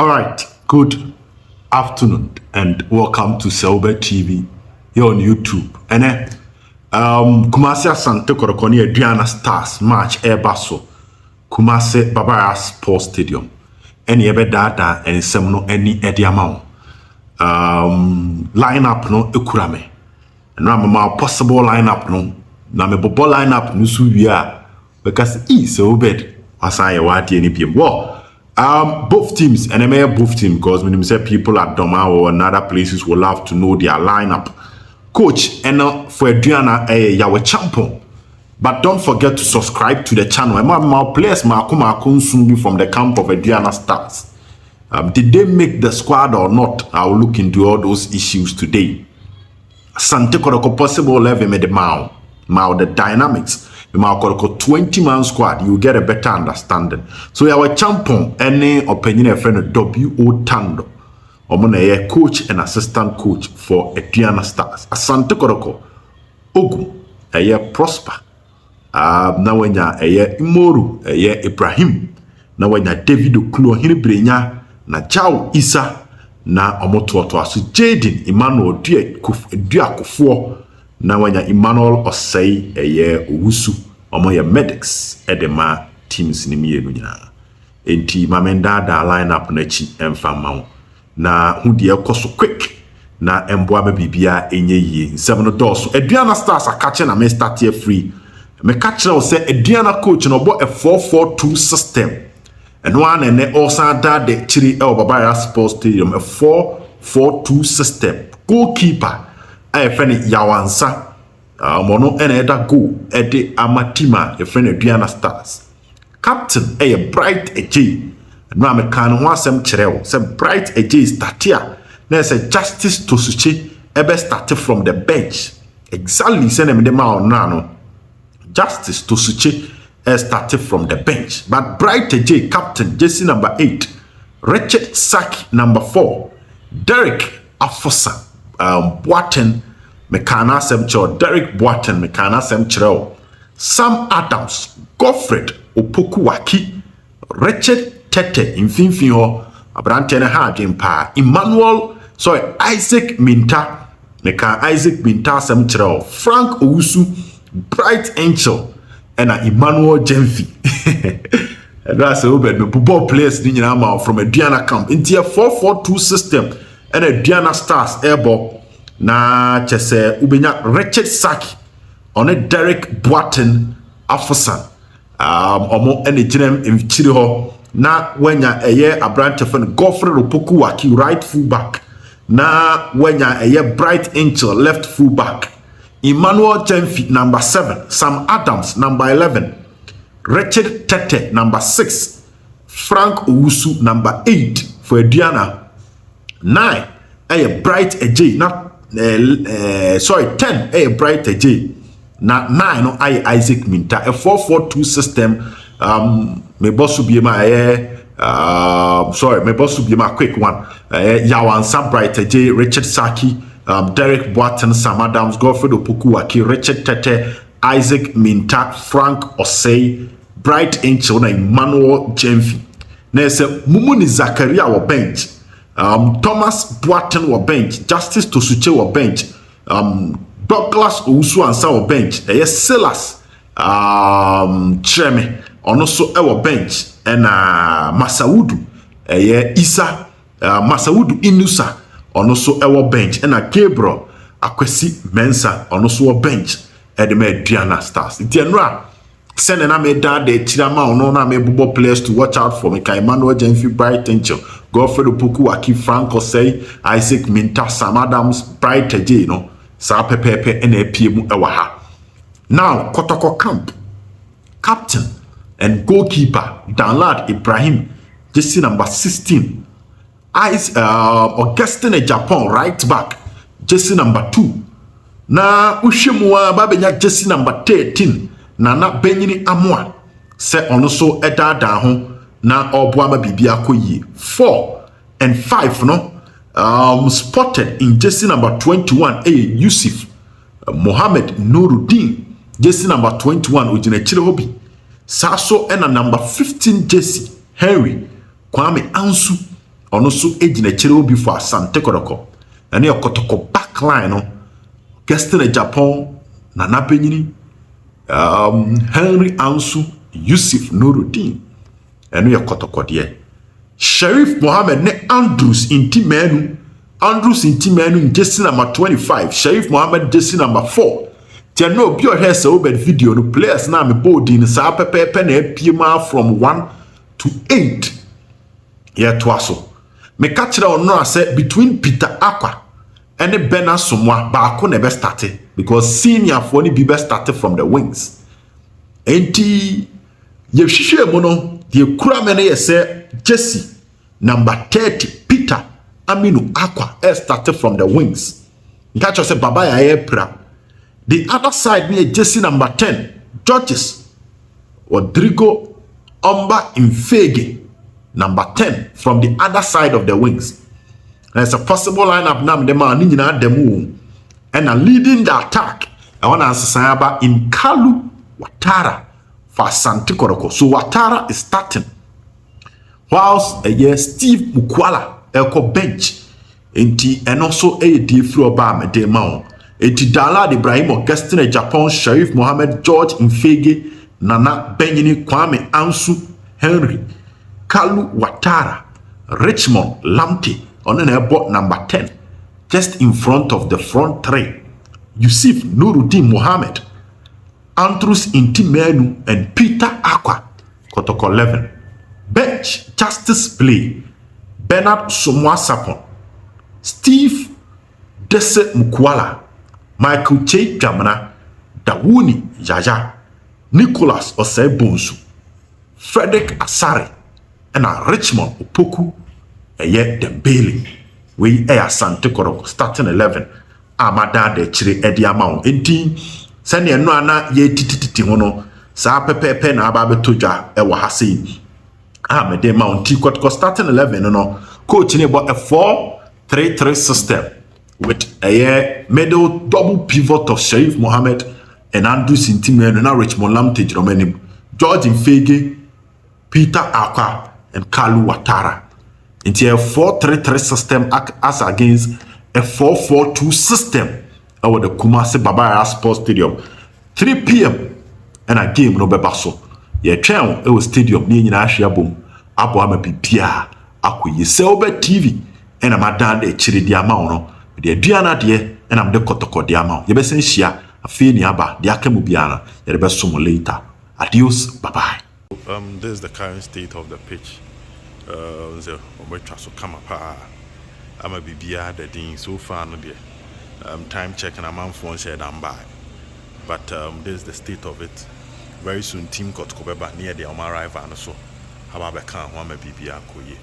All right, good afternoon and welcome to Selber TV here on YouTube. And Kumasi Asante Kotoko Aduana Stars match Airbaso Kumasi Babara Sports Stadium. Any ebe data and some no any ediamount. Lineup no ekurame. And now possible lineup no. Na me bobo lineup no su wia because so bad asaya wati any PM. Well, both teams, and I may both teams because when you say people at Doma or other places will love to know their lineup. Coach, and for Aduana, yawe champion. But don't forget to subscribe to the channel. My players, from the camp of Aduana Stars. Did they make the squad or not? I will look into all those issues today. Asante Kotoko possible level made the Mao the dynamics. The 20-man squad, you get a better understanding. So our champion, any opinion a friend W.O. Tando. Omona coach and assistant coach for Aduana Stars. Asante Kotoko Ogu, a Prosper. Na wenya Imoru, Ibrahim. Na wenya David Oklo Hinibrenya, na Chao Isa, na Omotuoto asu Jaden Emmanuel Dua Kufuor. Na wanya Emmanuel Osei Owusu omo medics edema teams ni mienu nyina enti mamenda da lineup na chi emfa na hudi ekoso quick na emboa me bibia enye yie nsem no doso Aduana Stars akache na me start here free me catch now say Aduana coach no bo a 4-4-2 system eno an ene osa da de chiri Babara Sports Stadium a 4-4-2 system goalkeeper friend Yawansa mono eda go ede amatima friend Aduana Stars captain Bright AJ no amekan ho asem kirewo say Bright AJ startia na say Justice Tosuche ebe start from the bench exactly say na me de ma no Justice Tosuche started from the bench but Bright AJ captain jersey number 8 Richard Saki number 4 Derek Afosa Boaten Mekana Semcho, Derek Boaten Mekana Semcho, Sam Adams, Godfred Opokuwaki, Richard Tete Infinfio, Abrantene Hajimpa, Isaac Minta, Meka Isaac Minta Semcho, Frank Owusu, Bright Angel, and Emmanuel Gyamfi. That's a little bit ball players from Aduana camp into a 4-4-2 system. And Aduana Stars airball na chese ubenya Richard Saki on a Derek Boaten Afosan omo ene jinem imchiri ho na wenya abrante fen Godfrey Opokuwaki right full back na wenya Bright Angel left full back Emmanuel Gyamfi number 7 Sam Adams number 11 Richard Tete number 6 Frank Owusu number 8 for Aduana 9 Bright AJ na 10 Bright AJ na 9 no Isaac Minta a 4-4-2 system me bosu bi ma me bosu bi ma quick one Yawansa Bright AJ Richard Saki Derek Boaten Sam Adams Godfrey Opokuwaki Richard Tete Isaac Minta Frank Osei Bright Angel na Emmanuel Gyamfi na se Mumuni Zakaria wa bench Thomas Boaten wa bench, Justice Tosuche wa bench, Douglas Owusu ansa wa bench, Silas Cheme ono so wa bench, and Masaudu Isa Masaudu Inusa ono so wa bench, and Gabriel Akwesi Mensa ono so wa bench, edeme Aduana Stars. Itienra send na me da de tirama ono na me bubo players to watch out for me ka Emmanuel Gyamfi Bright Angel Godfrey Opokuwaki Frank Osei Isaac Minta Sam Adams Bright AJ no sa pepepe na epiem ewa ha now Kotoko camp captain and goalkeeper Danlad Ibrahim jersey number 16 Augustine Japan right back jersey number 2 na uhwemua babenya jersey number 13 Nana Benyini Amwa se ono so edada ho na oboama bibia koyi 4 and 5 no spotted in jersey number 21 Yusuf Mohammed Nuruddin jersey number 21 ojina chire hobi saso ena number 15 jersey Henry Kwame Ansu ono so ejina kyere obi for Asante Kotoko ene Kotoko backline no guest in Japan Nana Penyini Henry Ansu Yusuf Nuruddin ene Kotoko de Sheriff Mohammed ne Andrews Intimenu Jesse number 25 Sheriff Mohammed Jesse number 4 Tiano obi ohwe se obed video no players na me bold in sa pepepe na epiem from 1 to 8 yeah twaso me catch ono ase between Peter Akwa and Bena Somwa baako na be started because senior for ni be started from the wings enti ye hwehwe mo no de kura me na ye se Jesse number 30 Peter Aminu Akwa started from the wings catch us baba ya pra. The other side near Jesse number 10 Georges Rodrigo Omba Infege number 10 from the other side of the wings. There's a possible lineup now the man nina demu and leading the attack. I want to answer Sayaba in Kalu Watara for Asante Kotoko. So Watara is starting. Whilst Steve Mukwala elko bench and also a day floor bar me de mount. Eti Dala Ibrahim Augustine Japan Sheriff Mohammed George Infege Nana Benjini Kwame Ansu Henry Kalu Watara Richmond Lamte on an airport number 10 just in front of the front three Yusuf Nuruddin Mohammed Andrews Intimenu and Peter Akwa Kotoko 11 bench Justice Blay Bernard Somwa Sapon Steve Dese Mukwala Michael Che Gamana, Dawuni Yahaya, Nicholas Osebonsu, Frederick Asare, and a Richmond Opoku, yet Dembele. We Asante Kotoko starting 11. Amada de Chiri Eddie Amount 18. Send ye no ana ye tititi hono. Sa pepe na ababe toja ewa hasi. Amede Mount T Kotoko starting 11 no. Coach in about a 4-3-3 system. With a middle double pivot of Sheriff Mohammed and Andrews Intimenu and Richmond Lamte Romanim, George Infege, Peter Akwa, and Kalu Watara. Into a 4-3-3 system as against a 4-4-2 system over the Kumasi Babaya Sports Stadium. 3 p.m. and a game no bebaso. Ye chen it was stadium near Ashia Boom. Abo ama bibia akwa ye Selber TV and a madan de chiri di amount. The Diana dear, and I'm the Kotoko diamond. You best share a fee aba, the Akamubiana, you best some later. Adios, bye bye. This is the current state of the pitch. The Ometra come up. I'm a BBR the thing so far no dear. Time checking a month phone said I'm by. But this is the state of it. Very soon team got Kobeba near the Omar arrival and so. How about can one BBR koye.